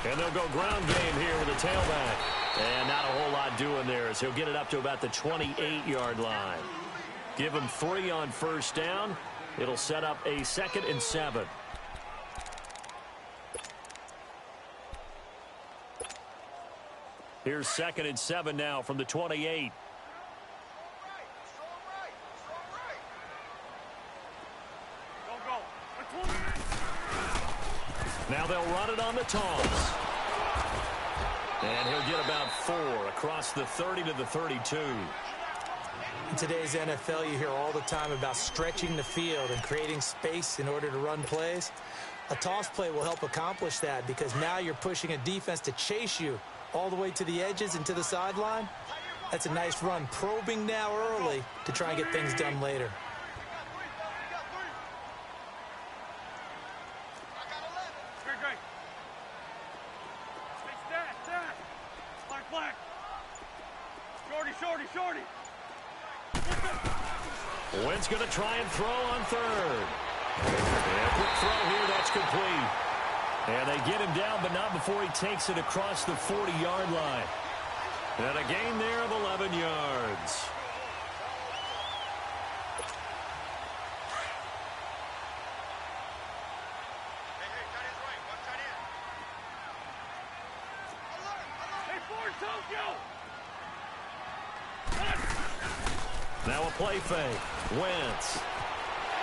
And they'll go ground game here with the tailback. And not a whole lot doing there as he'll get it up to about the 28-yard line. Give him 3 on first down. It'll set up a 2nd and 7. Here's 2nd and 7 now from the 28. Now they'll run it on the toss. And he'll get about 4 across the 30 to the 32. In today's NFL, you hear all the time about stretching the field and creating space in order to run plays. A toss play will help accomplish that because now you're pushing a defense to chase you all the way to the edges and to the sideline. That's a nice run, probing now early to try and get things done later. Shorty. Wentz going to try and throw on 3rd. And quick throw here, that's complete. And they get him down, but not before he takes it across the 40-yard line. And a gain there of 11 yards. Now a play fake. Wentz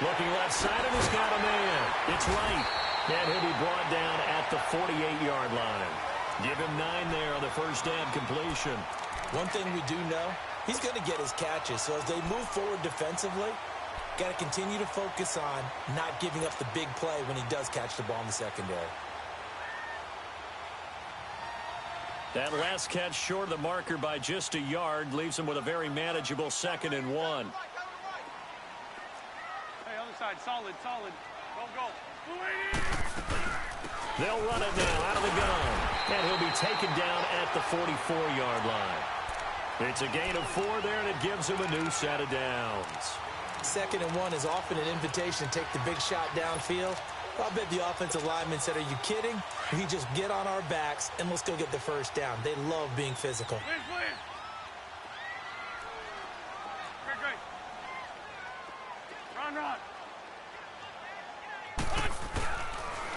looking left side, and he's got a man. It's right. And he'll be brought down at the 48-yard line. Give him 9 there on the first down completion. One thing we do know, he's going to get his catches. So as they move forward defensively, got to continue to focus on not giving up the big play when he does catch the ball in the secondary. That last catch short of the marker by just a yard leaves him with a very manageable 2nd and 1. Hey, other side, solid. Go. They'll run it now out of the gun. And he'll be taken down at the 44-yard line. It's a gain of 4 there, and it gives him a new set of downs. 2nd and 1 is often an invitation to take the big shot downfield. I bet the offensive lineman said, are you kidding? We just get on our backs and let's go get the first down. They love being physical. Great. Run.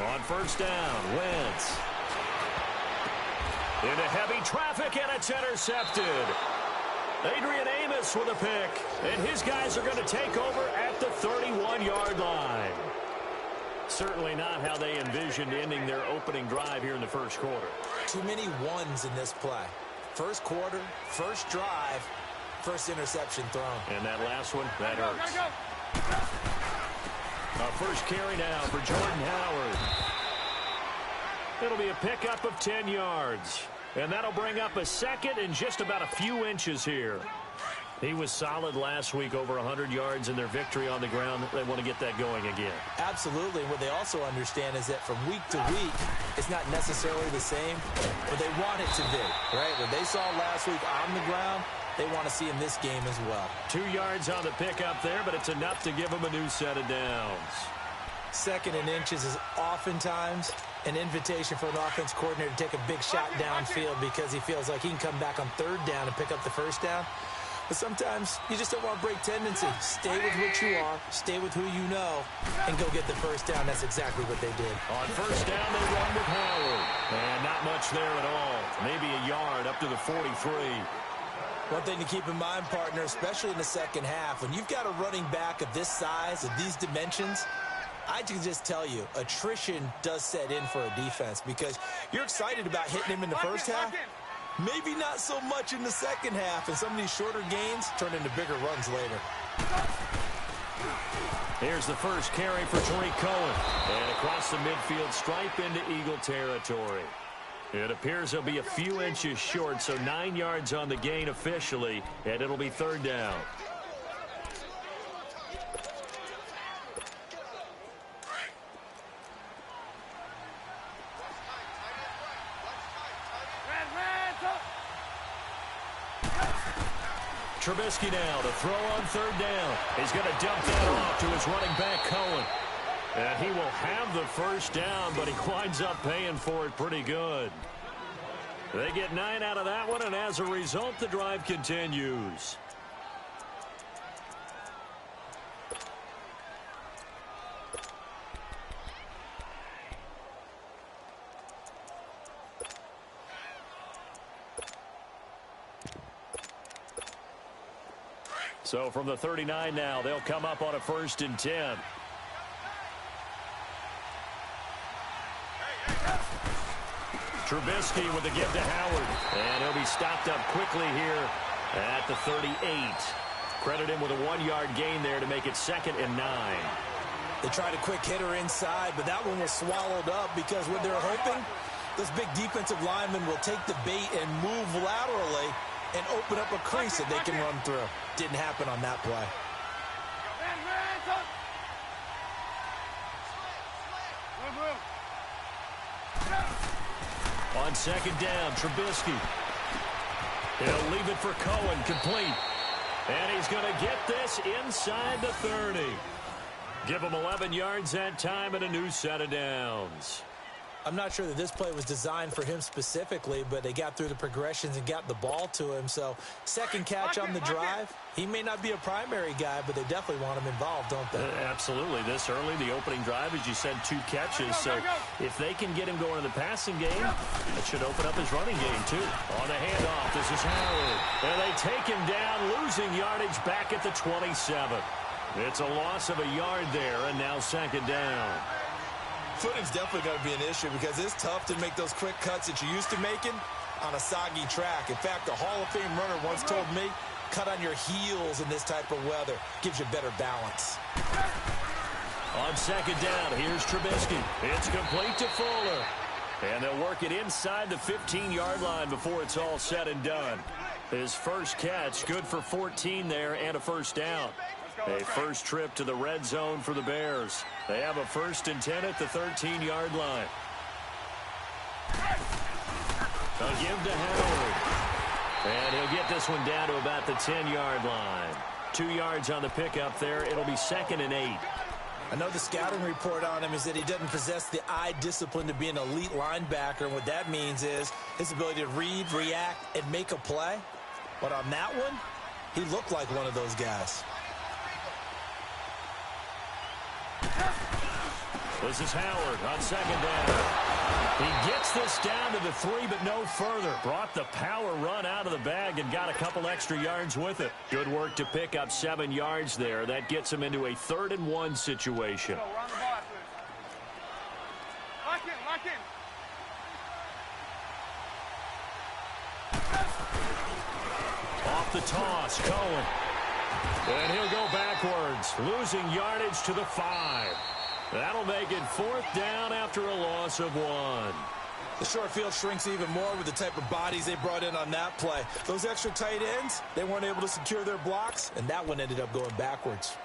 On first down, Wentz. Into heavy traffic, and it's intercepted. Adrian Amos with a pick, and his guys are going to take over at the 31-yard line. Certainly not how they envisioned ending their opening drive here in the first quarter. Too many ones in this play. First quarter, first drive, first interception thrown. And that last one, that hurts. First carry now for Jordan Howard. It'll be a pickup of 10 yards. And that'll bring up a 2nd and just about a few inches here. He was solid last week, over 100 yards in their victory on the ground. They want to get that going again. Absolutely. What they also understand is that from week to week, it's not necessarily the same, but they want it to be, right? What they saw last week on the ground, they want to see in this game as well. 2 yards on the pickup there, but it's enough to give them a new set of downs. 2nd and inches is oftentimes an invitation for an offense coordinator to take a big shot downfield because he feels like he can come back on 3rd down and pick up the first down. But sometimes you just don't want to break tendency. Stay with what you are, stay with who you know, and go get the first down. That's exactly what they did. On first down, they run with Howard. And not much there at all. Maybe a yard up to the 43. One thing to keep in mind, partner, especially in the second half, when you've got a running back of this size, of these dimensions, I can just tell you, attrition does set in for a defense because you're excited about hitting him in the first half. Maybe not so much in the second half, and some of these shorter gains turn into bigger runs later. Here's the first carry for Tariq Cohen. And across the midfield stripe into Eagle territory. It appears he'll be a few inches short, so 9 yards on the gain officially, and it'll be 3rd down. Trubisky now to throw on 3rd down. He's going to dump that off to his running back, Cohen. And he will have the first down, but he winds up paying for it pretty good. They get 9 out of that one, and as a result, the drive continues. So from the 39 now, they'll come up on a 1st and 10. Trubisky with the give to Howard. And he'll be stopped up quickly here at the 38. Credit him with a 1-yard gain there to make it 2nd and 9. They tried a quick hitter inside, but that one was swallowed up because what they're hoping, those big defensive linemen will take the bait and move laterally and open up a crease that they can run through. Didn't happen on that play. On 2nd down, Trubisky. He'll leave it for Cohen, complete. And he's going to get this inside the 30. Give him 11 yards that time and a new set of downs. I'm not sure that this play was designed for him specifically, but they got through the progressions and got the ball to him. So, second catch on the drive. He may not be a primary guy, but they definitely want him involved, don't they? Absolutely. This early, the opening drive, as you said, 2 catches. So, if they can get him going in the passing game, that should open up his running game, too. On the handoff, this is Howard. And they take him down, losing yardage back at the 27. It's a loss of a yard there, and now 2nd down. Footing's definitely going to be an issue because it's tough to make those quick cuts that you're used to making on a soggy track. In fact, a Hall of Fame runner once told me, cut on your heels in this type of weather. Gives you better balance. On 2nd down, here's Trubisky. It's complete to Fuller. And they'll work it inside the 15-yard line before it's all said and done. His first catch, good for 14 there and a 1st down. A first trip to the red zone for the Bears. They have a 1st and 10 at the 13-yard line. They'll give to Howard. And he'll get this one down to about the 10-yard line. 2 yards on the pickup there. It'll be 2nd and 8. I know the scouting report on him is that he doesn't possess the eye discipline to be an elite linebacker. And what that means is his ability to read, react, and make a play. But on that one, he looked like one of those guys. This is Howard on 2nd down. He gets this down to the 3, but no further. Brought the power run out of the bag and got a couple extra yards with it. Good work to pick up 7 yards there. That gets him into a 3rd and 1 situation. Lock in. Off the toss, Cohen. And he'll go backwards, losing yardage to the 5. That'll make it 4th down after a loss of 1. The short field shrinks even more with the type of bodies they brought in on that play. Those extra tight ends, they weren't able to secure their blocks, and that one ended up going backwards.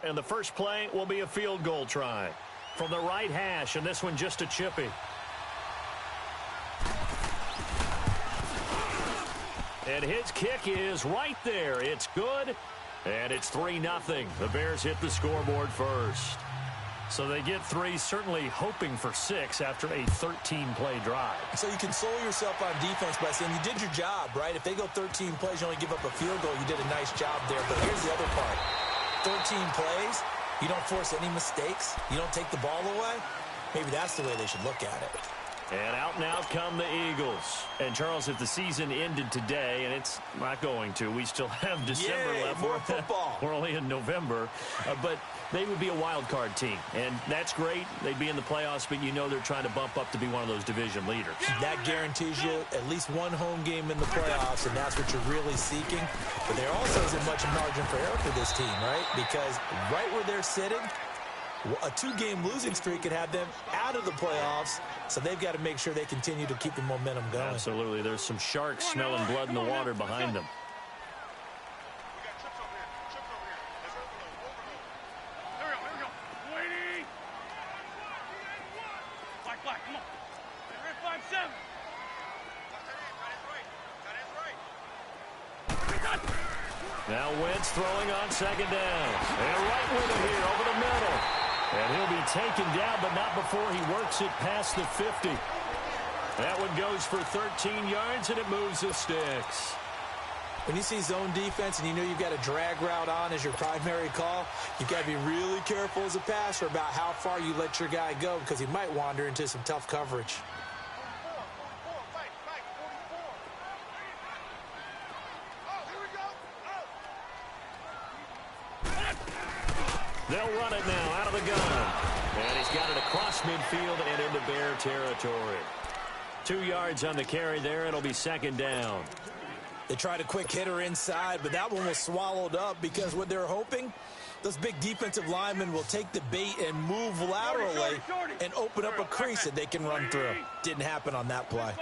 And the first play will be a field goal try from the right hash, and this one just a chippy. And his kick is right there. It's good, and it's 3-0. The Bears hit the scoreboard first. So they get 3, certainly hoping for 6 after a 13-play drive. So you console yourself on defense by saying you did your job, right? If they go 13 plays, you only give up a field goal, you did a nice job there. But here's the other part. 13 plays, you don't force any mistakes, you don't take the ball away. Maybe that's the way they should look at it. And out come the Eagles. And, Charles, if the season ended today, and it's not going to, we still have December left. More football. We're only in November. But they would be a wild card team. And that's great. They'd be in the playoffs, but you know they're trying to bump up to be one of those division leaders. That guarantees you at least one home game in the playoffs, and that's what you're really seeking. But there also isn't much margin for error for this team, right? Because right where they're sitting, a 2-game losing streak could have them out of the playoffs, so they've got to make sure they continue to keep the momentum going. Absolutely. There's some sharks smelling blood in the water behind them. Here we go. Waiting. Black, come on. Red 5-7. Now Wentz throwing on second down. And right with it here over the middle. And he'll be taken down, but not before he works it past the 50. That one goes for 13 yards, and it moves the sticks. When you see zone defense and you know you've got a drag route on as your primary call, you've got to be really careful as a passer about how far you let your guy go because he might wander into some tough coverage. They'll run it now out of the gun. And he's got it across midfield and into Bear territory. 2 yards on the carry there. It'll be second down. They tried a quick hitter inside, but that one was swallowed up because what they're hoping, those big defensive linemen will take the bait and move laterally and open up a crease that they can run through. Didn't happen on that play.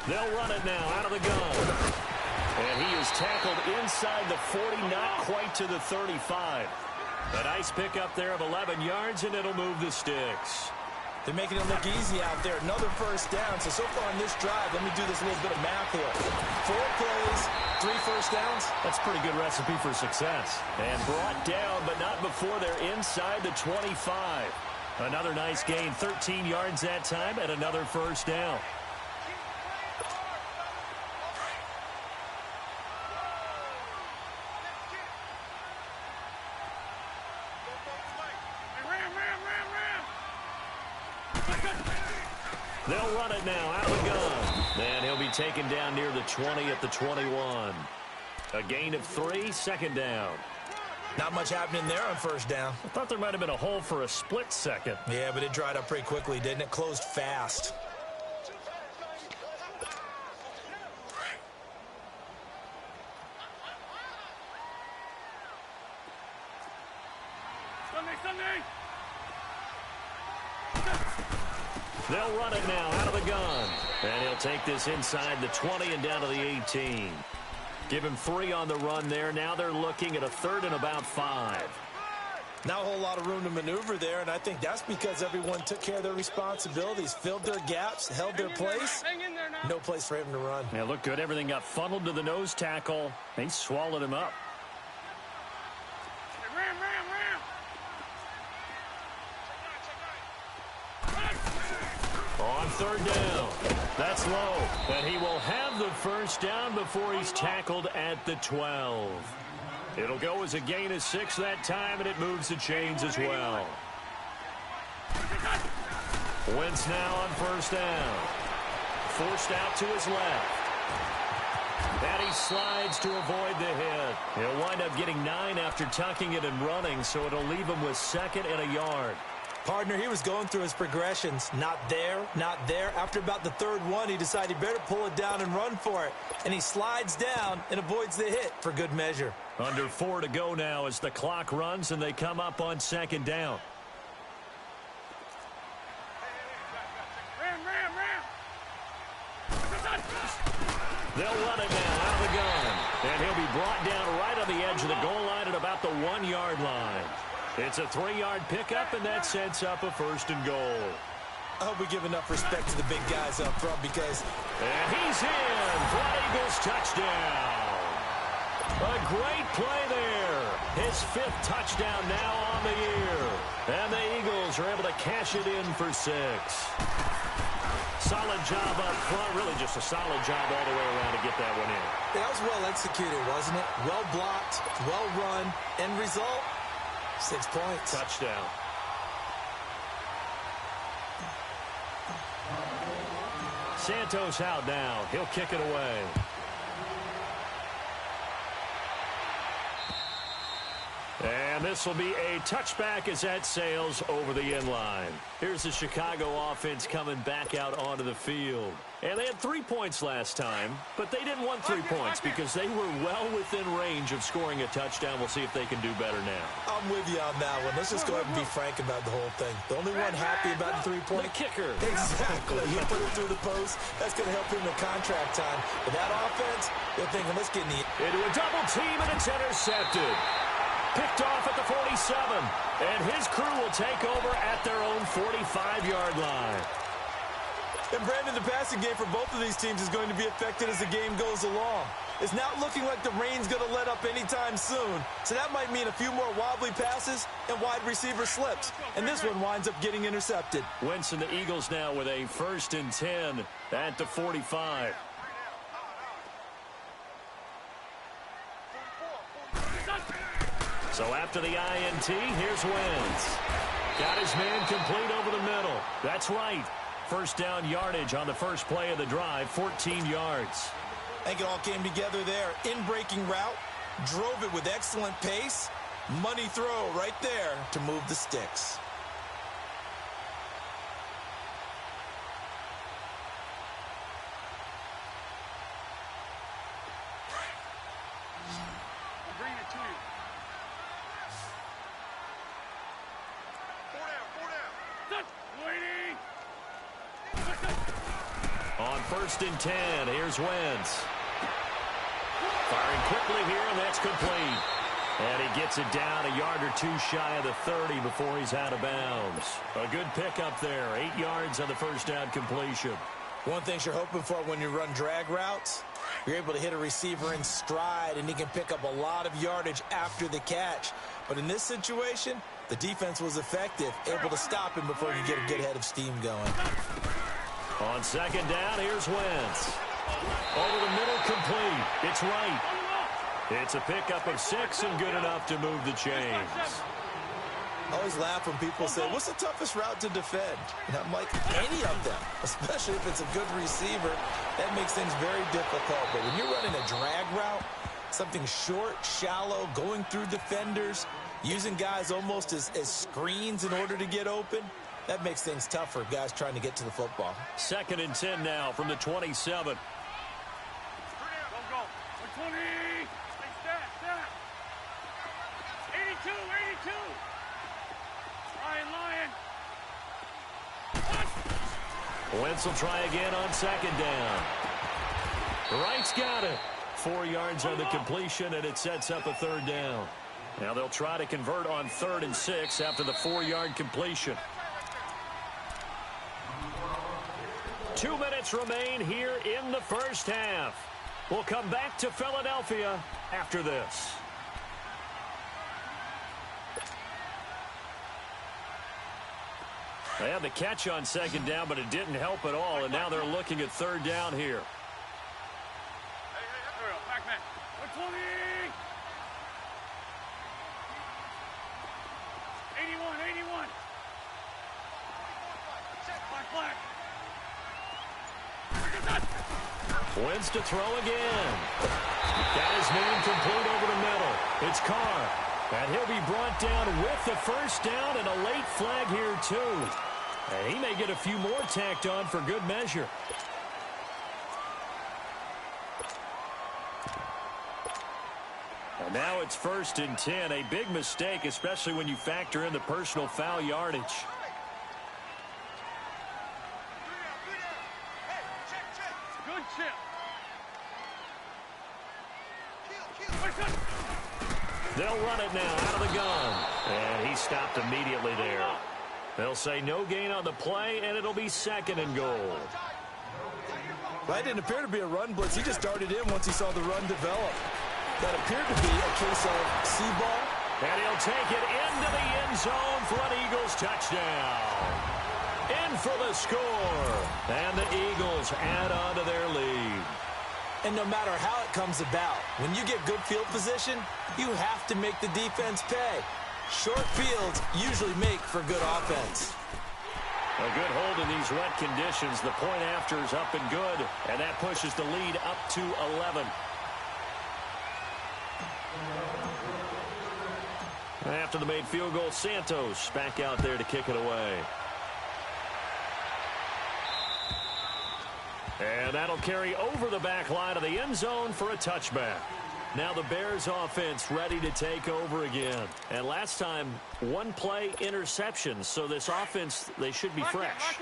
They'll run it now out of the gun. And he is tackled inside the 40, not quite to the 35. A nice pickup there of 11 yards, and it'll move the sticks. They're making it look easy out there. Another first down. So far on this drive, let me do this little bit of math here. 4 plays, 3 first downs. That's a pretty good recipe for success. And brought down, but not before they're inside the 25. Another nice gain, 13 yards that time, and another first down. They'll run it now out of the gun. And he'll be taken down near the 20 at the 21. A gain of 3, second down. Not much happening there on first down. I thought there might have been a hole for a split second. Yeah, but it dried up pretty quickly, didn't it? Closed fast. Sunday. They'll run it now out of the gun. And he'll take this inside the 20 and down to the 18. Give him 3 on the run there. Now they're looking at a 3rd and about 5. Not a whole lot of room to maneuver there, and I think that's because everyone took care of their responsibilities, filled their gaps, held their place. No place for him to run. Yeah, looked good. Everything got funneled to the nose tackle. They swallowed him up. On 3rd down. That's low. And he will have the first down before he's tackled at the 12. It'll go as a gain of 6 that time, and it moves the chains as well. Wentz now on 1st down. Forced out to his left. And he slides to avoid the hit. He'll wind up getting 9 after tucking it and running, so it'll leave him with 2nd and a yard. Partner, he was going through his progressions. Not there, not there. After about the 3rd one, he decided he better pull it down and run for it. And he slides down and avoids the hit for good measure. Under 4 to go now as the clock runs and they come up on 2nd down. They'll run it now out of the gun. And he'll be brought down right on the edge of the goal line at about the 1-yard line. It's a 3-yard pickup, and that sets up a 1st and goal. I hope we give enough respect to the big guys up front because... And he's in for an Eagles touchdown. A great play there. His 5th touchdown now on the year. And the Eagles are able to cash it in for 6. Solid job up front. Really just a solid job all the way around to get that one in. That was well executed, wasn't it? Well blocked, well run. End result, 6 points. Touchdown. Santos out now. He'll kick it away. And this will be a touchback as that sails over the end line. Here's the Chicago offense coming back out onto the field. And they had 3 points last time, but they didn't want 3 points because they were well within range of scoring a touchdown. We'll see if they can do better now. I'm with you on that one. Let's just go ahead and be frank about the whole thing. The only one happy about the 3-point... The kicker. Exactly. He put it through the post. That's going to help him in contract time. But that offense, they're thinking, let's get in the... Into a double team, and it's intercepted. Picked off at the 47. And his crew will take over at their own 45-yard line. And, Brandon, the passing game for both of these teams is going to be affected as the game goes along. is not looking like the rain's going to let up anytime soon. So that might mean a few more wobbly passes and wide receiver slips. And this one winds up getting intercepted. Wentz and the Eagles now with a 1st and 10 at the 45. So after the INT, here's Wentz. Got his man complete over the middle. That's right. First down yardage on the first play of the drive, 14 yards. I think it all came together there. In-breaking route, drove it with excellent pace. Money throw right there to move the sticks. Bring it to you. 4 down. Waiting. On 1st and 10, here's Wentz. Firing quickly here, and that's complete. And he gets it down a yard or two shy of the 30 before he's out of bounds. A good pickup there, 8 yards on the first down completion. One thing you're hoping for when you run drag routes, you're able to hit a receiver in stride, and he can pick up a lot of yardage after the catch. But in this situation, the defense was effective, able to stop him before he could get a good head of steam going. On 2nd down, here's Wentz. Over the middle, complete. It's right. It's a pickup of 6 and good enough to move the chains. I always laugh when people say, what's the toughest route to defend? And I'm like, any of them, especially if it's a good receiver. That makes things very difficult. But when you're running a drag route, something short, shallow, going through defenders, using guys almost as screens in order to get open, that makes things tough for guys trying to get to the football. 2nd and 10 now from the 27. Don't go. 20. Stay stat. 82. Lion. Wentz will try again on 2nd down. Wright's got it. 4 yards on the completion, and it sets up a 3rd down. Now they'll try to convert on 3rd and 6 after the 4-yard completion. 2 minutes remain here in the first half. We'll come back to Philadelphia after this. They had the catch on 2nd down, but it didn't help at all, and now they're looking at 3rd down here. Hey, back man. 120. 81. Flag. Wentz to throw again. Got his man complete over the middle. It's Carr. And he'll be brought down with the first down and a late flag here, too. And he may get a few more tacked on for good measure. And now it's 1st and 10. A big mistake, especially when you factor in the personal foul yardage. Good chip. They'll run it now out of the gun. And he stopped immediately there. They'll say no gain on the play, and it'll be 2nd and goal. That didn't appear to be a run blitz. He just darted in once he saw the run develop. That appeared to be a case of see ball. And he'll take it into the end zone for an Eagles touchdown. In for the score. And the Eagles add on to their lead. And no matter how it comes about, when you get good field position, you have to make the defense pay. Short fields usually make for good offense. A good hold in these wet conditions. The point after is up and good, and that pushes the lead up to 11. After the made field goal, Santos back out there to kick it away. And that'll carry over the back line of the end zone for a touchback. Now the Bears offense ready to take over again. And last time, one play interception. So this offense, they should be fresh.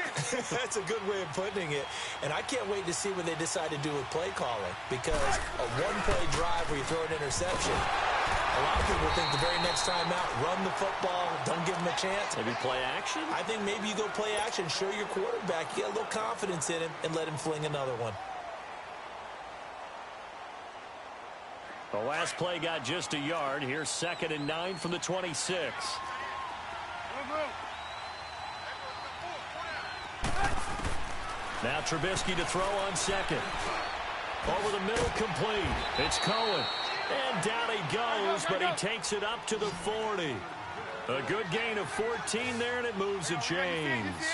That's a good way of putting it. And I can't wait to see what they decide to do with play calling. Because a one-play drive where you throw an interception, a lot of people think the very next time out, run the football, don't give them a chance. Maybe play action? I think maybe you go play action, show your quarterback, you get a little confidence in him, and let him fling another one. The last play got just a yard. Here's 2nd and 9 from the 26. Now Trubisky to throw on 2nd. Over the middle, complete. It's Cohen. And down he goes, but he takes it up to the 40. A good gain of 14 there, and it moves the chains.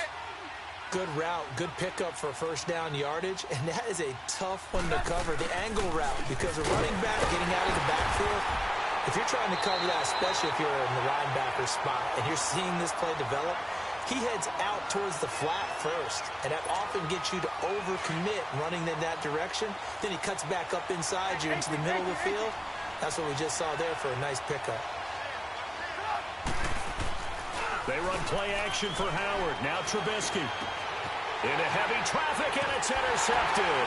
Good route, good pickup for first down yardage, and that is a tough one to cover, the angle route, because a running back getting out of the backfield, if you're trying to cover that, especially if you're in the linebacker spot, and you're seeing this play develop, he heads out towards the flat first, and that often gets you to overcommit running in that direction. Then he cuts back up inside you into the middle of the field. That's what we just saw there for a nice pickup. They run play action for Howard. Now Trubisky. Into heavy traffic, and it's intercepted.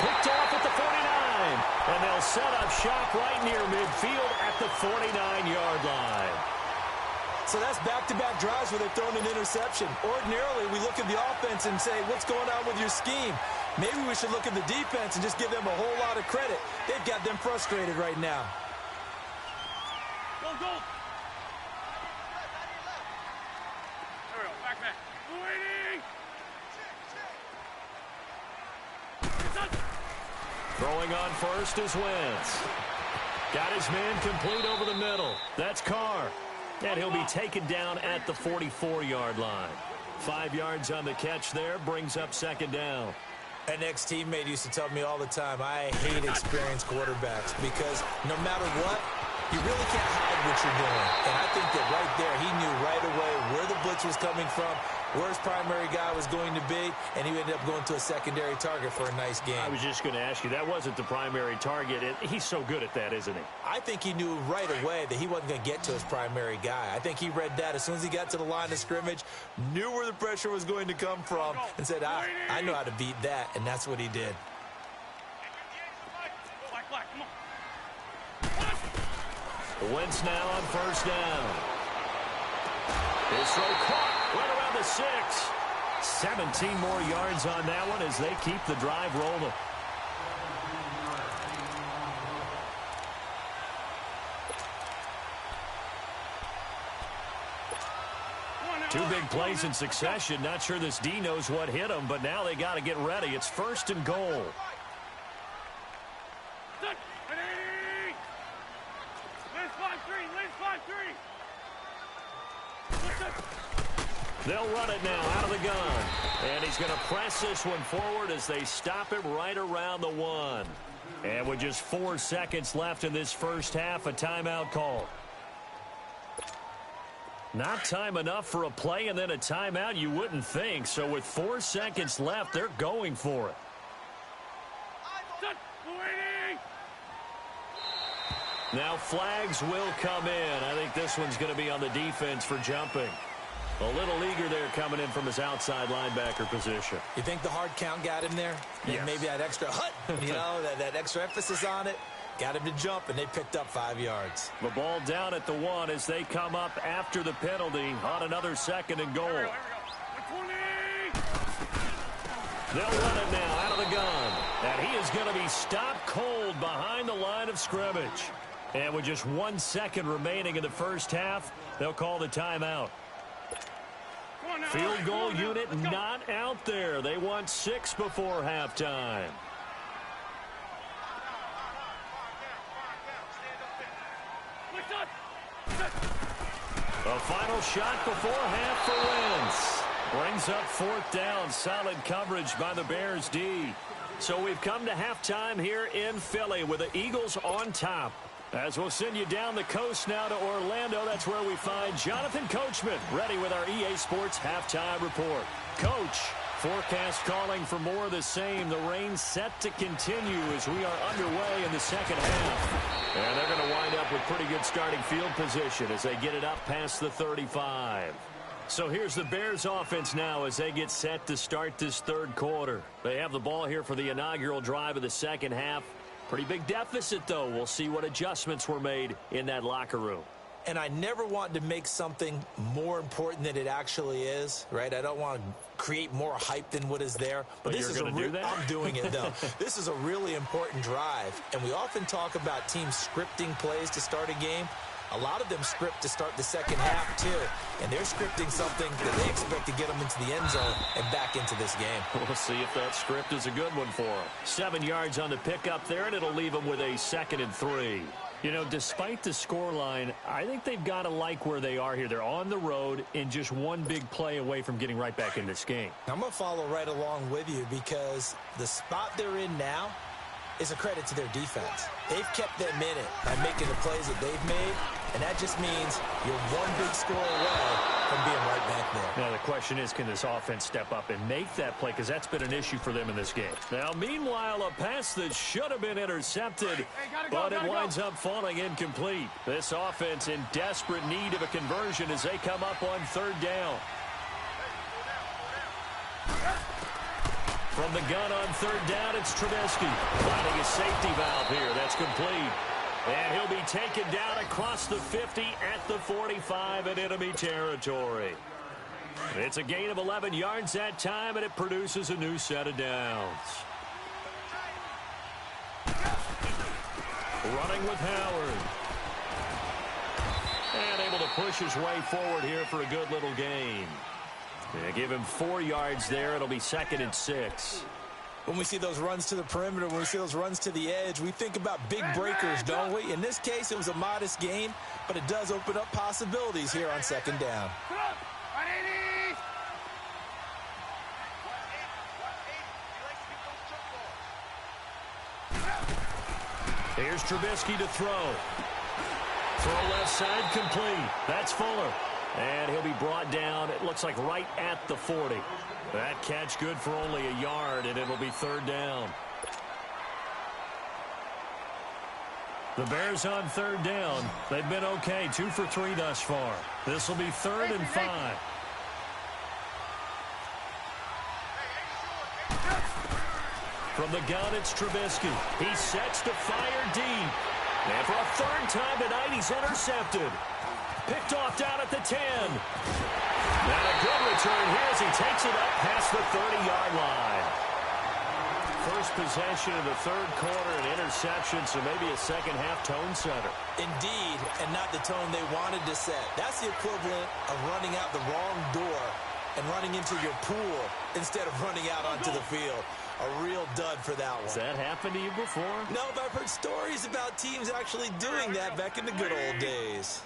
Picked off at the 49. And they'll set up shop right near midfield at the 49-yard line. So that's back-to-back drives where they've thrown an interception. Ordinarily, we look at the offense and say, what's going on with your scheme? Maybe we should look at the defense and just give them a whole lot of credit. They've got them frustrated right now. Go, go. There we go. Back. Waiting. Throwing on first is Wentz. Got his man complete over the middle. That's Carr. And he'll be taken down at the 44-yard line. 5 yards on the catch there, brings up 2nd down. An ex-teammate used to tell me all the time, I hate experienced quarterbacks because no matter what, you really can't hide what you're doing. And I think that right there, he knew right away where the blitz was coming from, where his primary guy was going to be, and he ended up going to a secondary target for a nice game. I was just going to ask you, that wasn't the primary target. He's so good at that, isn't he? I think he knew right away that he wasn't going to get to his primary guy. I think he read that as soon as he got to the line of scrimmage, knew where the pressure was going to come from, and said, I know how to beat that, and that's what he did. Wentz now on first down. His throw caught right around the 6. 17 more yards on that one as they keep the drive rolling. Two big plays in succession. Not sure this D knows what hit him, but now they got to get ready. It's 1st and goal. They'll run it now out of the gun. And he's going to press this one forward as they stop him right around the 1. And with just 4 seconds left in this first half, a timeout call. Not time enough for a play and then a timeout, you wouldn't think. So with 4 seconds left, they're going for it. Now flags will come in. I think this one's going to be on the defense for jumping. A little eager there coming in from his outside linebacker position. You think the hard count got him there? Yes. Maybe that extra hut, that extra emphasis on it. Got him to jump, and they picked up 5 yards. The ball down at the 1 as they come up after the penalty on another 2nd and goal. Here we go. 20. They'll run it now out of the gun. And he is going to be stopped cold behind the line of scrimmage. And with just 1 second remaining in the first half, they'll call the timeout. Field goal unit not out there. They want 6 before halftime. A final shot before half for Wentz. Brings up 4th down. Solid coverage by the Bears D. So we've come to halftime here in Philly with the Eagles on top. As we'll send you down the coast now to Orlando, that's where we find Jonathan Coachman ready with our EA Sports Halftime Report. Coach, forecast calling for more of the same. The rain set to continue as we are underway in the second half. And they're going to wind up with pretty good starting field position as they get it up past the 35. So here's the Bears offense now as they get set to start this third quarter. They have the ball here for the inaugural drive of the second half. Pretty big deficit, though. We'll see what adjustments were made in that locker room. and I never want to make something more important than it actually is, right? I don't want to create more hype than what is there. But this is I'm doing it, though. This is a really important drive, and we often talk about teams scripting plays to start a game. A lot of them script to start the second half, too. And they're scripting something that they expect to get them into the end zone and back into this game. We'll see if that script is a good one for them. 7 yards on the pickup there, and it'll leave them with a 2nd and 3. You know, despite the scoreline, I think they've got to like where they are here. They're on the road and just one big play away from getting right back in this game. I'm going to follow right along with you because the spot they're in now is a credit to their defense. They've kept them in it by making the plays that they've made, and that just means you're one big score away from being right back there. Now, the question is, can this offense step up and make that play? Because that's been an issue for them in this game. Now, meanwhile, a pass that should have been intercepted, but it winds up falling incomplete. This offense in desperate need of a conversion as they come up on 3rd down. From the gun on 3rd down, it's Trubisky. Finding a safety valve here. That's complete. And he'll be taken down across the 50 at the 45 in enemy territory. It's a gain of 11 yards that time, and it produces a new set of downs. Running with Howard. And able to push his way forward here for a good little gain. Give him 4 yards there. It'll be 2nd and 6. When we see those runs to the perimeter, when we see those runs to the edge, we think about big breakers, don't we? In this case, it was a modest gain, but it does open up possibilities here on 2nd down. Here's Trubisky to throw. Throw left side complete. That's Fuller. And he'll be brought down, it looks like right at the 40. That catch good for only a yard, and it'll be 3rd down. The Bears on 3rd down. They've been okay, 2 for 3 thus far. This will be 3rd and 5. From the gun, it's Trubisky. He sets to fire deep. And for a 3rd time tonight, he's intercepted. Picked off down at the 10. And a good return here as he takes it up past the 30-yard line. First possession of the 3rd quarter, an interception, so maybe a second-half tone setter. Indeed, and not the tone they wanted to set. That's the equivalent of running out the wrong door and running into your pool instead of running out onto the field. A real dud for that one. Has that happened to you before? No, but I've heard stories about teams actually doing that back in the good old days.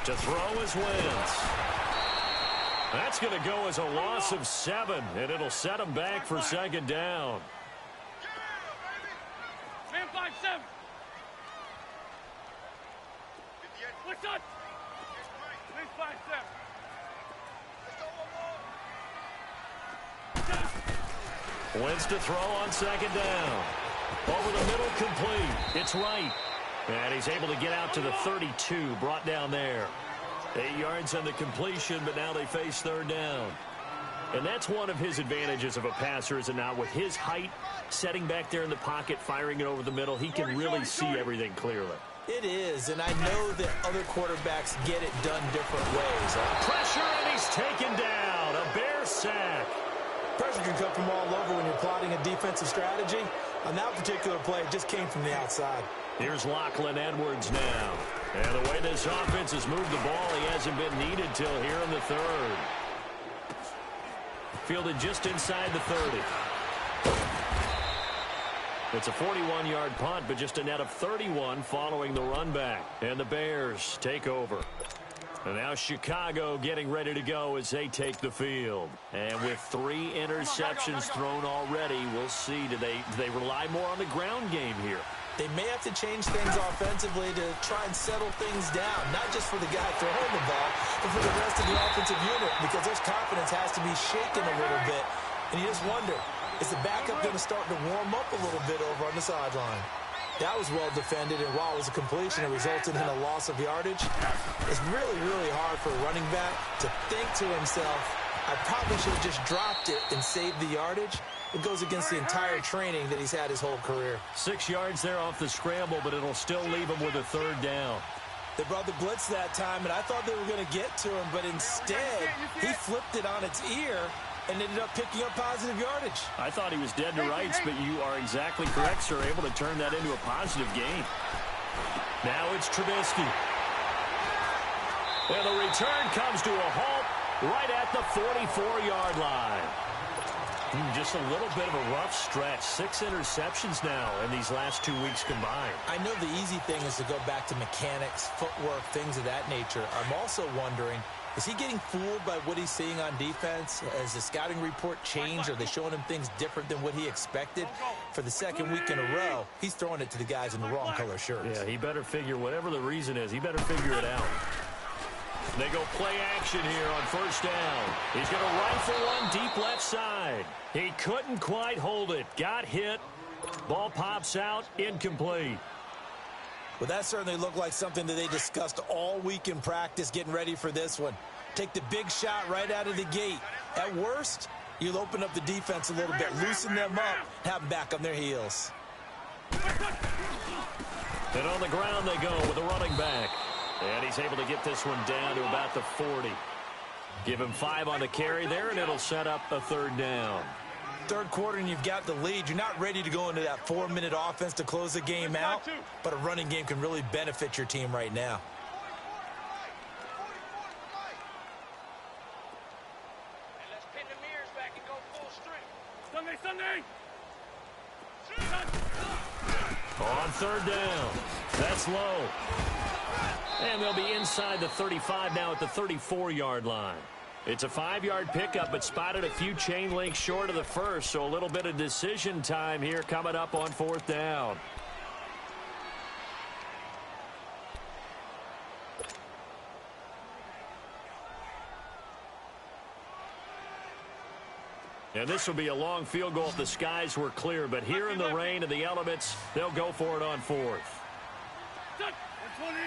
To throw is Wentz. That's going to go as a loss of 7, and it'll set him back for 2nd down. Man 5-7. What's up? Man 5-7. Wentz to throw on 2nd down. Over the middle, complete. It's right. And he's able to get out to the 32, brought down there. 8 yards on the completion, but now they face 3rd down. And that's one of his advantages of a passer, is it not? With his height, setting back there in the pocket, firing it over the middle, he can really see everything clearly. It is, and I know that other quarterbacks get it done different ways. Pressure, and he's taken down. A Bear sack. Pressure can come from all over when you're plotting a defensive strategy. On that particular play, it just came from the outside. Here's Lachlan Edwards now. And the way this offense has moved the ball, he hasn't been needed till here in the 3rd. Fielded just inside the 30. It's a 41-yard punt, but just a net of 31 following the run back. And the Bears take over. And now Chicago getting ready to go as they take the field. And with 3 interceptions thrown already, we'll see. Do they rely more on the ground game here? They may have to change things offensively to try and settle things down, not just for the guy throwing the ball, but for the rest of the offensive unit, because their confidence has to be shaken a little bit. And you just wonder, is the backup going to start to warm up a little bit over on the sideline? That was well defended, and while it was a completion, it resulted in a loss of yardage. It's really, really hard for a running back to think to himself, I probably should have just dropped it and saved the yardage. it goes against the entire training that he's had his whole career. 6 yards there off the scramble, but it'll still leave him with a third down. They brought the blitz that time, and I thought they were going to get to him, but instead, he flipped it on its ear and ended up picking up positive yardage. I thought he was dead to rights, but you are exactly correct, sir. Able to turn that into a positive gain. Now it's Trubisky. And the return comes to a halt right at the 44-yard line. Just a little bit of a rough stretch. 6 interceptions now in these last 2 weeks combined. I know the easy thing is to go back to mechanics, footwork, things of that nature. I'm also wondering, is he getting fooled by what he's seeing on defense? Has the scouting report changed? Are they showing him things different than what he expected? For the second week in a row, he's throwing it to the guys in the wrong color shirts. Yeah, he better figure, whatever the reason is, he better figure it out. They go play action here on first down. He's going to rifle one deep left side. He couldn't quite hold it. Got hit. Ball pops out. Incomplete. Well, that certainly looked like something that they discussed all week in practice getting ready for this one. Take the big shot right out of the gate. At worst, you'll open up the defense a little bit, loosen them up, have them back on their heels. And on the ground they go with a running back. And he's able to get this one down to about the 40. Give him 5 on the carry there, and it'll set up a third down. Third quarter, and you've got the lead. You're not ready to go into that 4-minute offense to close the game out, but a running game can really benefit your team right now. Let's pin the mirrors back and go full strength. Sunday. On third down. That's low. And they'll be inside the 35 now at the 34-yard line. It's a 5-yard pickup, but spotted a few chain links short of the first, so a little bit of decision time here coming up on fourth down. And this will be a long field goal if the skies were clear, but here in the rain and the elements, they'll go for it on fourth. 20.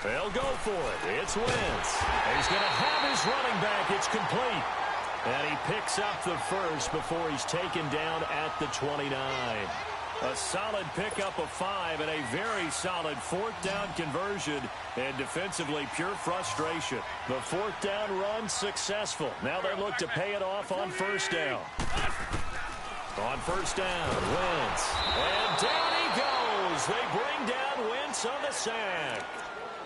They'll go for it. It's Wentz. He's going to have his running back. It's complete. And he picks up the first before he's taken down at the 29. A solid pickup of 5 and a very solid fourth down conversion. And defensively, pure frustration. The fourth down run successful. Now they look to pay it off on first down. On first down, Wentz. And down he goes. They bring down Wentz on the sack.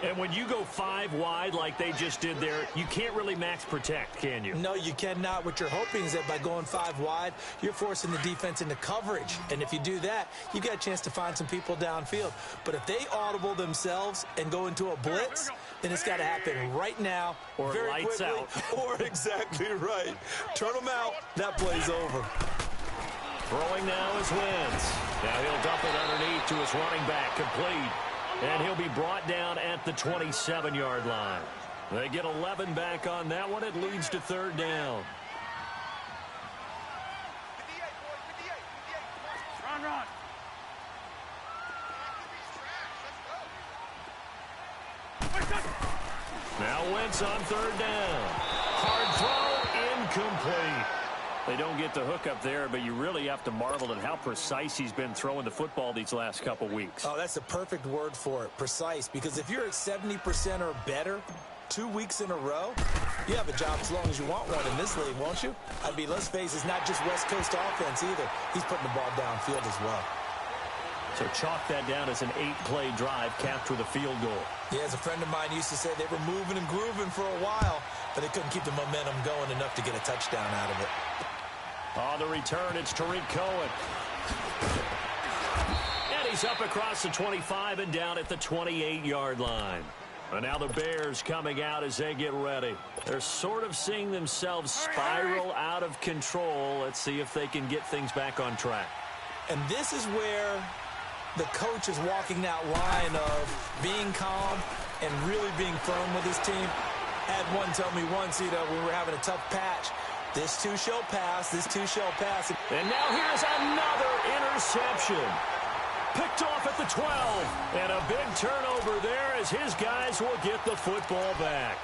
And when you go 5 wide like they just did there, you can't really max protect, can you? No, you cannot. What you're hoping is that by going 5 wide, you're forcing the defense into coverage. And if you do that, you got a chance to find some people downfield. But if they audible themselves and go into a blitz, then it's got to happen right now. Or very lights quickly, out. Or exactly right. Turn them out. That play's over. Throwing now is Wentz. Now he'll dump it underneath to his running back, complete. And he'll be brought down at the 27-yard line. They get 11 back on that one. It leads to third down. Run. Now Wentz on third down. Hard throw, incomplete. They don't get the hook up there, but you really have to marvel at how precise he's been throwing the football these last couple weeks. Oh, that's the perfect word for it, precise. Because if you're at 70% or better 2 weeks in a row, you have a job as long as you want one in this league, won't you? I mean, let's face it, it's not just West Coast offense either. He's putting the ball downfield as well. So chalk that down as an 8-play drive capped with a field goal. Yeah, as a friend of mine used to say, they were moving and grooving for a while, but they couldn't keep the momentum going enough to get a touchdown out of it. On the return, it's Tariq Cohen. And he's up across the 25 and down at the 28-yard line. And now the Bears coming out as they get ready. They're sort of seeing themselves spiral out of control. Let's see if they can get things back on track. And this is where the coach is walking that line of being calm and really being firm with his team. Had one tell me once, when we were having a tough patch, this too shall pass, this too shall pass. And now here's another interception. Picked off at the 12. And a big turnover there as his guys will get the football back.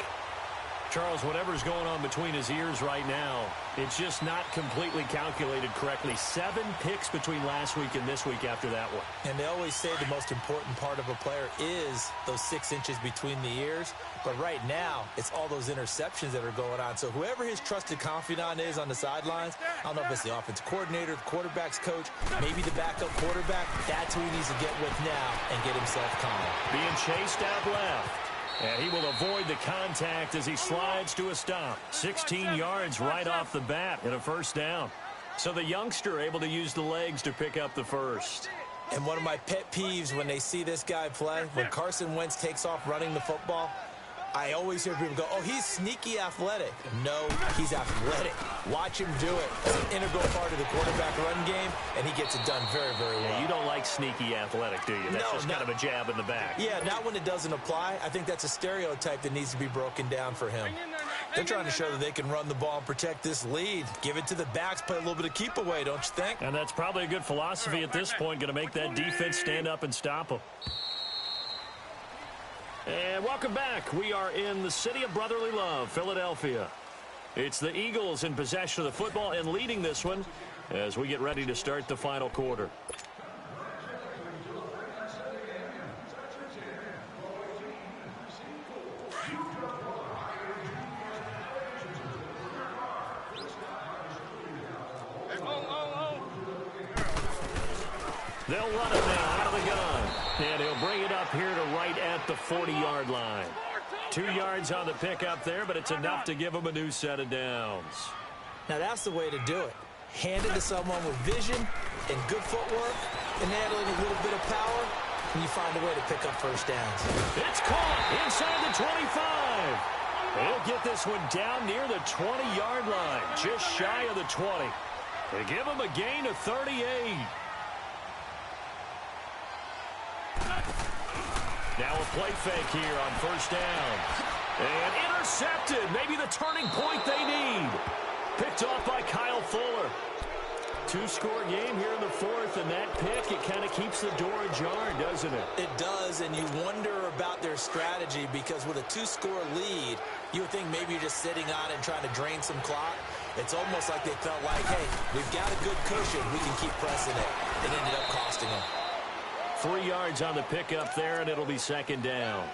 Charles, whatever's going on between his ears right now, it's just not completely calculated correctly. 7 picks between last week and this week after that one. And they always say the most important part of a player is those 6 inches between the ears. But right now, it's all those interceptions that are going on. So whoever his trusted confidant is on the sidelines, I don't know if it's the offensive coordinator, the quarterback's coach, maybe the backup quarterback, that's who he needs to get with now and get himself calm. Being chased out left. And he will avoid the contact as he slides to a stop. 16 yards right off the bat and a first down. So the youngster able to use the legs to pick up the first. And one of my pet peeves when they see this guy play, when Carson Wentz takes off running the football, I always hear people go, oh, he's sneaky athletic. No, he's athletic. Watch him do it. It's an integral part of the quarterback run game, and he gets it done very, very well. Yeah, you don't like sneaky athletic, do you? That's just kind of a jab in the back. Yeah, not when it doesn't apply. I think that's a stereotype that needs to be broken down for him. They're trying to show that they can run the ball and protect this lead. Give it to the backs, play a little bit of keep away, don't you think? And that's probably a good philosophy at this point, going to make that defense stand up and stop them. And welcome back. We are in the city of brotherly love, Philadelphia. It's the Eagles in possession of the football and leading this one as we get ready to start the final quarter. They'll run it now out of the gun. And he'll bring it up here to right at the 40-yard line. 2 yards on the pickup there, but it's enough to give him a new set of downs. Now that's the way to do it. Hand it to someone with vision and good footwork and handling a little bit of power, and you find a way to pick up first downs. It's caught inside the 25. He'll get this one down near the 20-yard line, just shy of the 20. They give him a gain of 38. Now a play fake here on first down. And intercepted. Maybe the turning point they need. Picked off by Kyle Fuller. 2-score game here in the fourth, and that pick, it kind of keeps the door ajar, doesn't it? It does, and you wonder about their strategy because with a 2-score lead, you would think maybe you're just sitting on it and trying to drain some clock. It's almost like they felt like, hey, we've got a good cushion. We can keep pressing it. It ended up costing them. 3 yards on the pickup there, and it'll be second down.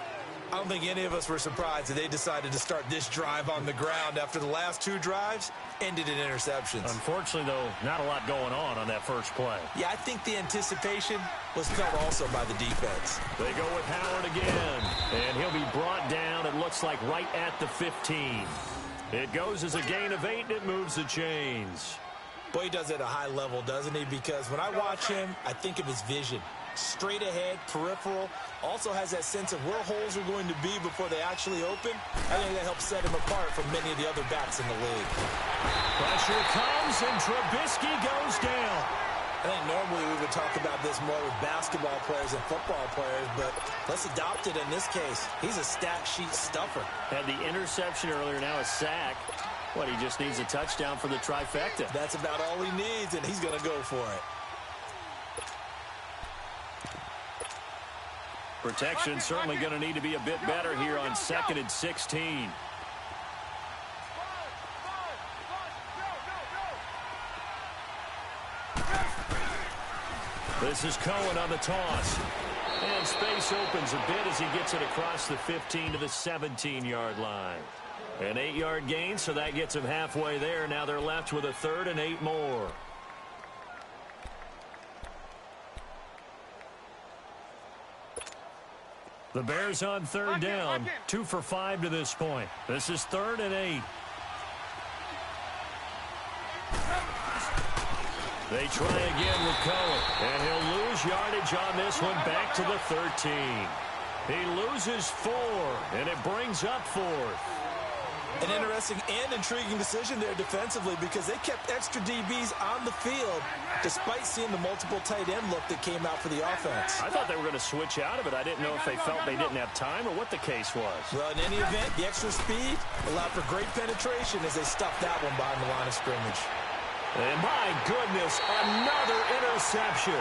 I don't think any of us were surprised that they decided to start this drive on the ground after the last 2 drives ended in interceptions. Unfortunately, though, not a lot going on that first play. Yeah, I think the anticipation was felt also by the defense. They go with Howard again, and he'll be brought down, it looks like, right at the 15. It goes as a gain of 8, and it moves the chains. Boy, he does it at a high level, doesn't he? Because when I watch him, I think of his vision. Straight ahead, peripheral, also has that sense of where holes are going to be before they actually open. I think that helps set him apart from many of the other backs in the league. Pressure comes, and Trubisky goes down. I think normally we would talk about this more with basketball players and football players, but let's adopt it in this case. He's a stat sheet stuffer. Had the interception earlier, now a sack. What, he just needs a touchdown for the trifecta. That's about all he needs, and he's going to go for it. Protection certainly going to need to be a bit better here on 2nd and 16. This is Cohen on the toss. And space opens a bit as he gets it across the 15 to the 17-yard line. An 8-yard gain, so that gets him halfway there. Now they're left with a 3rd and 8 more. The Bears on 3rd down, 2 for 5 to this point. This is 3rd and 8. They try again with Cohen, and he'll lose yardage on this one back to the 13. He loses 4, and it brings up 4th. An interesting and intriguing decision there defensively because they kept extra DBs on the field despite seeing the multiple tight end look that came out for the offense. I thought they were going to switch out of it. I didn't know if they felt they didn't have time or what the case was. Well, in any event, the extra speed allowed for great penetration as they stuffed that one behind the line of scrimmage. And my goodness, another interception.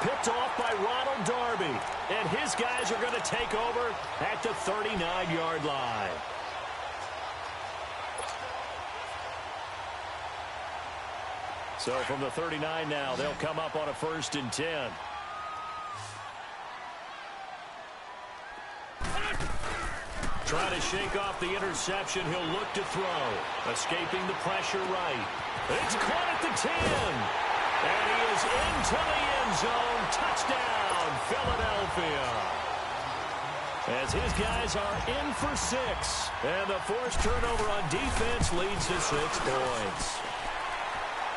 picked off by Ronald Darby. And his guys are going to take over at the 39-yard line. So from the 39 now, they'll come up on a 1st and 10. Trying to shake off the interception. He'll look to throw. Escaping the pressure right. It's caught at the 10. And he is into the end zone. Touchdown, Philadelphia. As his guys are in for 6. And the forced turnover on defense leads to 6 points.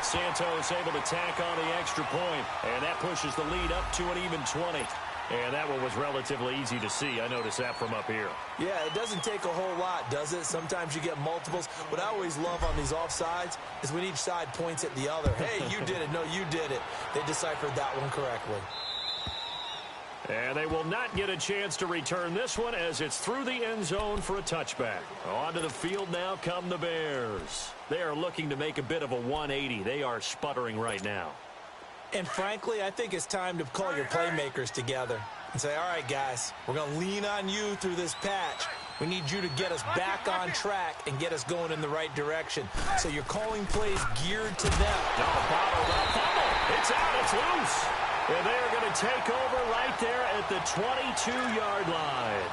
Santos able to tack on the extra point. And that pushes the lead up to an even 20. And that one was relatively easy to see. I noticed that from up here. Yeah, it doesn't take a whole lot, does it? Sometimes you get multiples. What I always love on these offsides is when each side points at the other. Hey, you did it. No, you did it. They deciphered that one correctly. And they will not get a chance to return this one as it's through the end zone for a touchback. Onto the field now come the Bears. They are looking to make a bit of a 180. They are sputtering right now. And frankly, I think it's time to call your playmakers together and say, all right, guys, we're going to lean on you through this patch. We need you to get us back on track and get us going in the right direction. So you're calling plays geared to them. It's out. It's loose. And they're going to take over right there at the 22-yard line.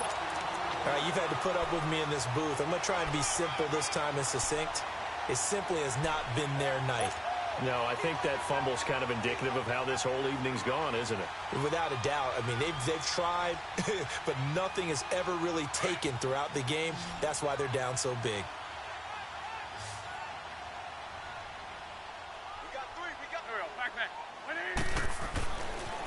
All right, you've had to put up with me in this booth. I'm going to try and be simple this time and succinct. It simply has not been their night. No, I think that fumble's kind of indicative of how this whole evening's gone, isn't it? Without a doubt. I mean, they've tried, but nothing has ever really taken throughout the game. That's why they're down so big. We got 3. We got 3. Back.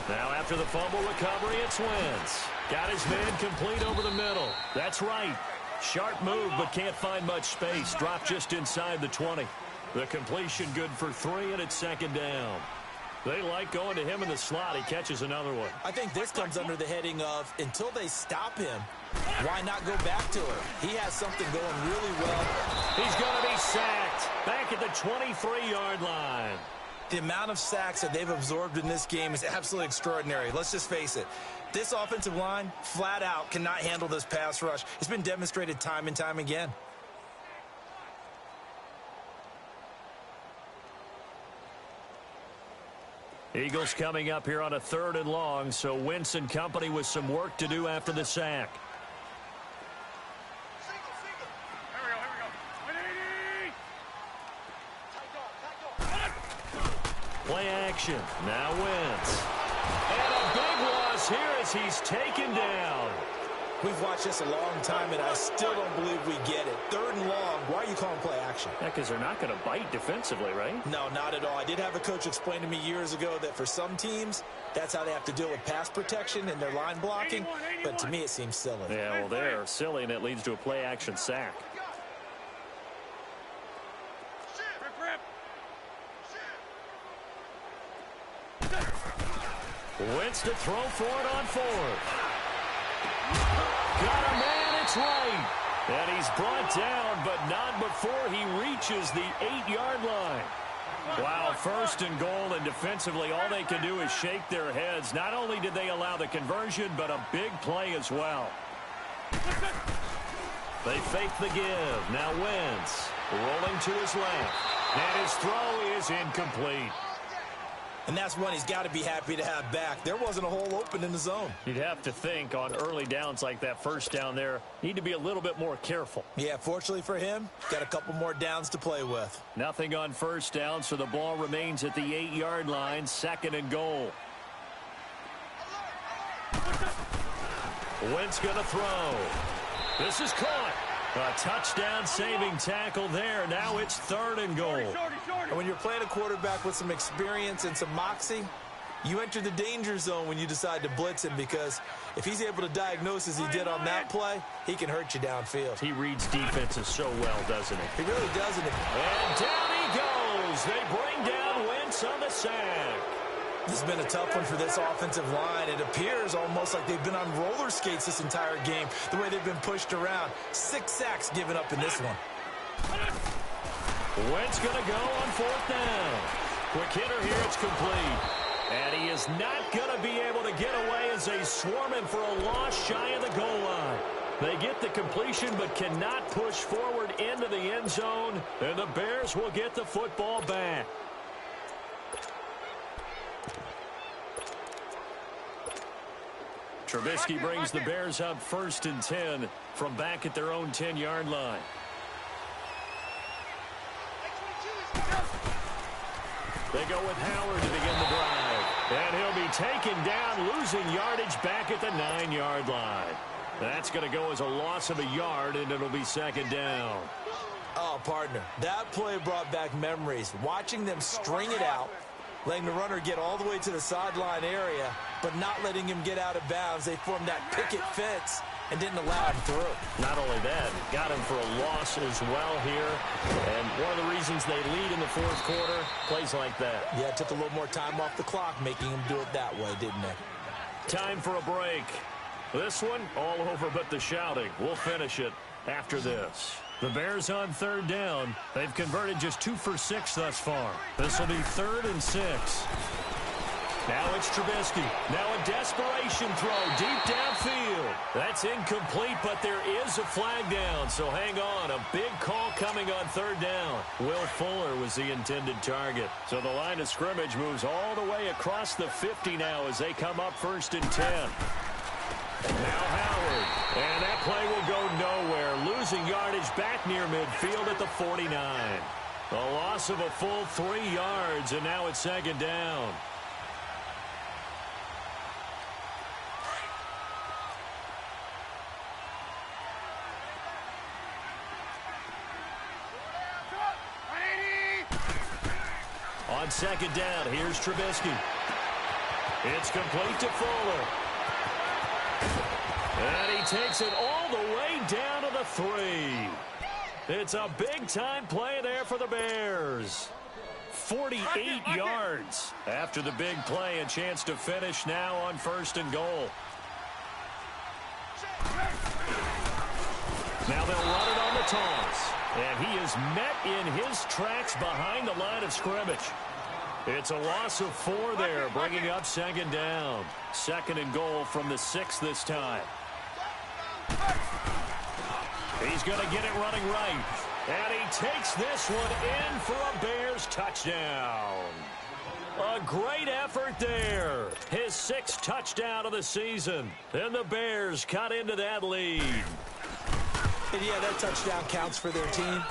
Now after the fumble recovery, it's Wentz. Got his man complete over the middle. That's right. Sharp move, but can't find much space. Dropped just inside the 20. The completion good for 3, and it's 2nd down. They like going to him in the slot. He catches another one. I think this comes under the heading of, until they stop him, why not go back to him? He has something going really well. He's going to be sacked back at the 23-yard line. The amount of sacks that they've absorbed in this game is absolutely extraordinary. Let's just face it. This offensive line, flat out, cannot handle this pass rush. It's been demonstrated time and time again. Eagles coming up here on a 3rd and long, so Wentz and company with some work to do after the sack. Play action. Now Wentz. And a big loss here as he's taken down. We've watched this a long time, and I still don't believe we get it. 3rd and long, why are you calling play action? Yeah, because they're not going to bite defensively, right? No, not at all. I did have a coach explain to me years ago that for some teams, that's how they have to deal with pass protection and their line blocking. 81. But to me, it seems silly. Yeah, well, they're silly, and it leads to a play-action sack. Wentz to throw for it on 4th. Got a man, it's right. And he's brought down, but not before he reaches the 8-yard line. Wow, 1st and goal, and defensively all they can do is shake their heads. Not only did they allow the conversion, but a big play as well. They fake the give. Now Wentz rolling to his left. And his throw is incomplete. And that's one he's got to be happy to have back. There wasn't a hole open in the zone. You'd have to think on early downs like that 1st down there, need to be a little bit more careful. Yeah, fortunately for him, got a couple more downs to play with. Nothing on 1st down, so the ball remains at the 8-yard line, 2nd and goal. Wentz going to throw. This is caught. A touchdown saving tackle there. Now it's 3rd and goal. And when you're playing a quarterback with some experience and some moxie, you enter the danger zone when you decide to blitz him, because if he's able to diagnose as he did on that play, he can hurt you downfield. He reads defenses so well, doesn't he? He really doesn't. And down he goes. They bring down Wentz on the sack. This has been a tough one for this offensive line. It appears almost like they've been on roller skates this entire game, the way they've been pushed around. 6 sacks given up in this one. Wentz going to go on 4th down. Quick hitter here, it's complete. And he is not going to be able to get away as they swarm him for a loss shy of the goal line. They get the completion but cannot push forward into the end zone, and the Bears will get the football back. Trubisky brings the Bears up 1st and 10 from back at their own 10-yard line. They go with Howard to begin the drive. And he'll be taken down, losing yardage back at the 9-yard line. That's going to go as a loss of a yard, and it'll be 2nd down. Oh, partner, that play brought back memories. Watching them string it out, letting the runner get all the way to the sideline area, but not letting him get out of bounds. They formed that picket fence and didn't allow him through. Not only that, got him for a loss as well here. And one of the reasons they lead in the 4th quarter, plays like that. Yeah, it took a little more time off the clock, making him do it that way, didn't it? Time for a break. This one, all over but the shouting. We'll finish it after this. The Bears on 3rd down. They've converted just 2 for 6 thus far. This will be 3rd and 6. Now it's Trubisky. Now a desperation throw deep downfield. That's incomplete, but there is a flag down, so hang on. A big call coming on 3rd down. Will Fuller was the intended target. So the line of scrimmage moves all the way across the 50 now as they come up 1st and 10. Now Howard. And that play will go nowhere. Losing yardage back near midfield at the 49. A loss of a full 3 yards, and now it's 2nd down. On 2nd down, here's Trubisky. It's complete to Fuller. And he takes it all the way down to the 3. It's a big-time play there for the Bears. 48 yards after the big play. A chance to finish now on 1st and goal. Now they'll run it on the toss. And he is met in his tracks behind the line of scrimmage. It's a loss of 4 there, bringing up 2nd down. 2nd and goal from the 6 this time. He's going to get it running right. And he takes this one in for a Bears touchdown. A great effort there. His 6th touchdown of the season. And the Bears cut into that lead. And yeah, that touchdown counts for their team,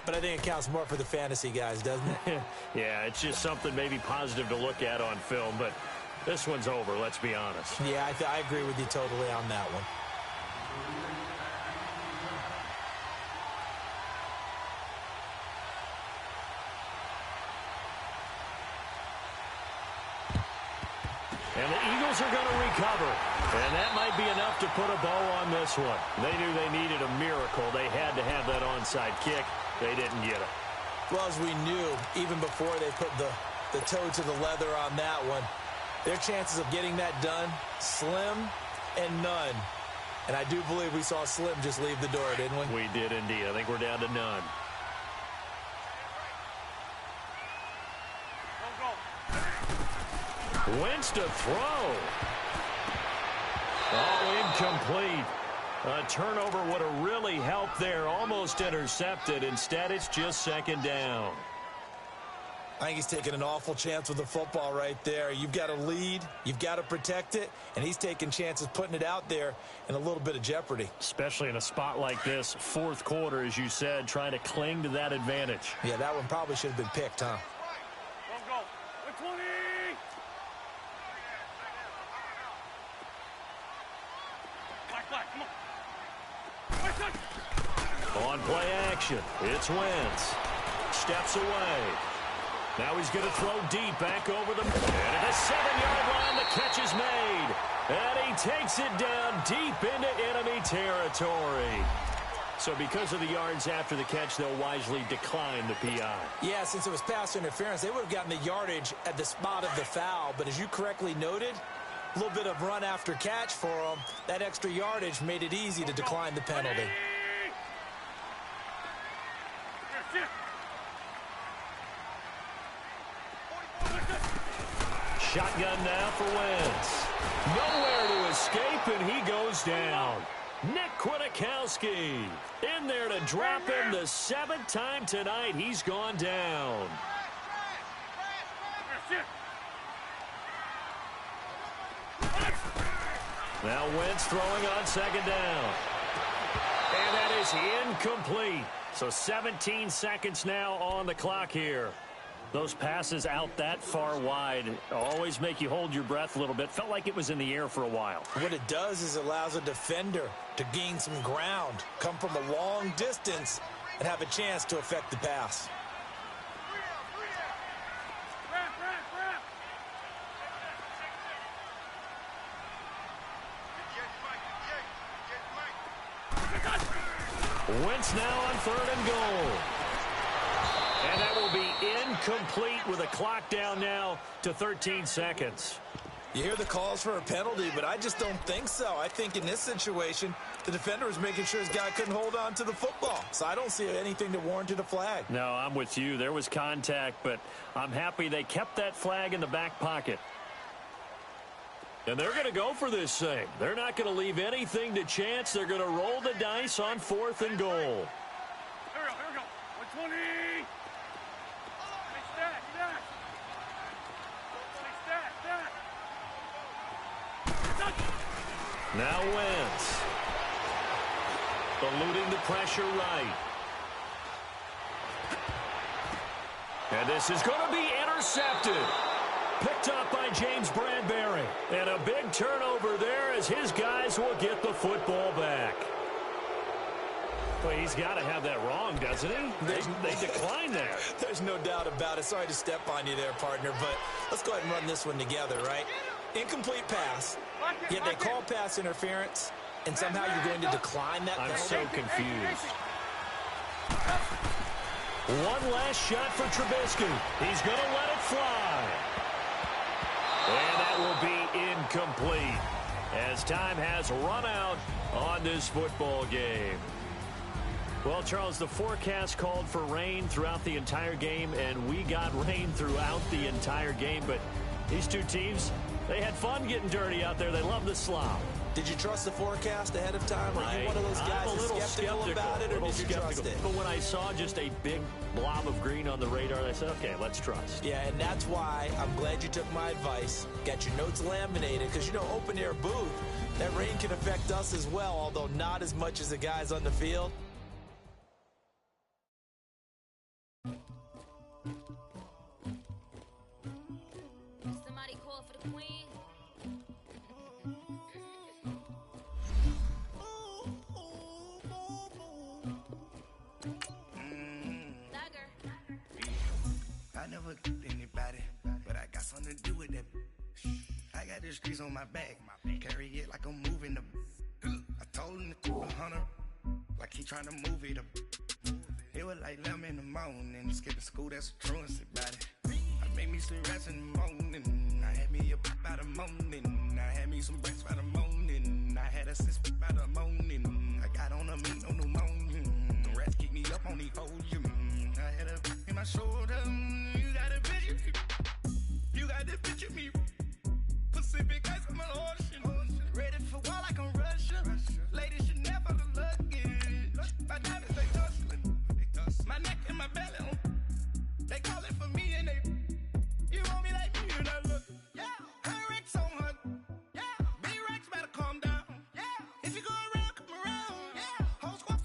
but I think it counts more for the fantasy guys, doesn't it? Yeah, it's just something maybe positive to look at on film, but this one's over, let's be honest. Yeah, I agree with you totally on that one. And the Eagles are going to recover. And that might be enough to put a bow on this one. They knew they needed a miracle. They had to have that onside kick. They didn't get it. Well, as we knew, even before they put the toe to the leather on that one, their chances of getting that done, slim and none. And I do believe we saw Slim just leave the door, didn't we? We did indeed. I think we're down to none. Wentz to throw. Oh, incomplete. A turnover would have really helped there. Almost intercepted. Instead, it's just 2nd down. I think he's taking an awful chance with the football right there. You've got to lead. You've got to protect it. And he's taking chances putting it out there in a little bit of jeopardy. Especially in a spot like this, 4th quarter, as you said, trying to cling to that advantage. Yeah, that one probably should have been picked, huh? On play action, it's Wentz. Steps away. Now he's going to throw deep back over them. And at the 7-yard line, the catch is made. And he takes it down deep into enemy territory. So because of the yards after the catch, they'll wisely decline the PI. Yeah, since it was pass interference, they would have gotten the yardage at the spot of the foul. But as you correctly noted, a little bit of run after catch for them. That extra yardage made it easy to decline the penalty. Shotgun now for Wentz. Nowhere to escape, and he goes down. Nick Kwiatkowski in there to drop him the 7th time tonight. He's gone down. Now Wentz throwing on 2nd down. And that is incomplete. So 17 seconds now on the clock here. Those passes out that far wide always make you hold your breath a little bit. Felt like it was in the air for a while. What it does is it allows a defender to gain some ground, come from a long distance, and have a chance to affect the pass. Wentz now on 3rd and goal. And that will be incomplete with a clock down now to 13 seconds. You hear the calls for a penalty, but I just don't think so. I think in this situation, the defender was making sure his guy couldn't hold on to the football. So I don't see anything that warranted a flag. No, I'm with you. There was contact, but I'm happy they kept that flag in the back pocket. And they're going to go for this thing. They're not going to leave anything to chance. They're going to roll the dice on 4th and goal. Here we go. 120. Now Wentz. Eluding the pressure right. And this is going to be intercepted. Picked up by James Bradbury. And a big turnover there as his guys will get the football back. Well, he's got to have that wrong, doesn't he? They declined that. There's no doubt about it. Sorry to step on you there, partner, but let's go ahead and run this one together, right? Incomplete pass, yet they call pass interference, and somehow you're going to decline that penalty? I'm so confused. One last shot for Trubisky. He's going to let it fly. And that will be incomplete as time has run out on this football game. Well, Charles, the forecast called for rain throughout the entire game, and we got rain throughout the entire game. But these two teams, they had fun getting dirty out there. They love the slop. Did you trust the forecast ahead of time? Are you one of those guys that's skeptical about it, or did you trust it? But when I saw just a big blob of green on the radar, I said, okay, let's trust. Yeah, and that's why I'm glad you took my advice. Got your notes laminated, because, you know, open-air booth, that rain can affect us as well, although not as much as the guys on the field. Somebody call for the queen. I never killed anybody, but I got something to do with that. I got the streets on my back, carry it like I'm moving the. I told him to 100, like he trying to move it up. It was like 11 in the morning, skipping school, that's a truancy about it. I made me some rest in the morning, I had me a pop by the morning, I had me some breakfast by the morning, I had a six by the morning, I got on a meat, no pneumonia, the rats keep me up on the volume, I had a in my shoulder, you got a picture me, Pacific ice on my ocean, ready for war like I'm Russian, ladies should never look luggage, my diamonds they tussling, my neck and my belly, they calling for me and they, you want me like me and I look, yeah, her Rex on her, yeah, big Rex better calm down, yeah, if you go around, come around, yeah, whole squad,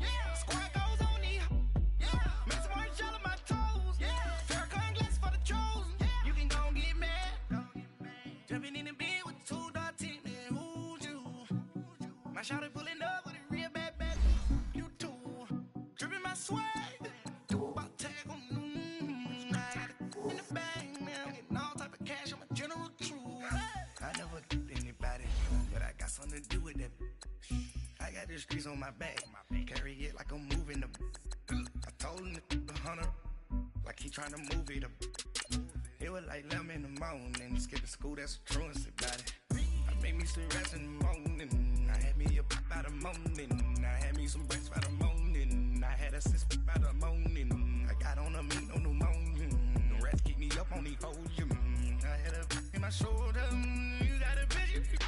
yeah, squad goes on the, yeah, make some orange gel on my toes, yeah, Farrakhan glass for the chosen, yeah, you can go and get mad, jumping in the bed with 2 dark teeth, man, who's you, my shawty pulling up with a real bad, you too, dripping my swag, about tag on, I got it in the bag now, getting all type of cash, I'm a general true, I never killed anybody, but I got something to do with that, I got the streets on my back, carry it like I'm moving the, I told him to 100, like he trying to move it up, it was like 11 in the morning, skipping school, that's a truancy about it, I made me some rest in the morning, I had me a pop by the morning, I had me some breakfast by the morning, I had a six by the morning, I got on a meat, no pneumonia, the rats keep me up on the podium. I had a in my shoulder. You got a vision, you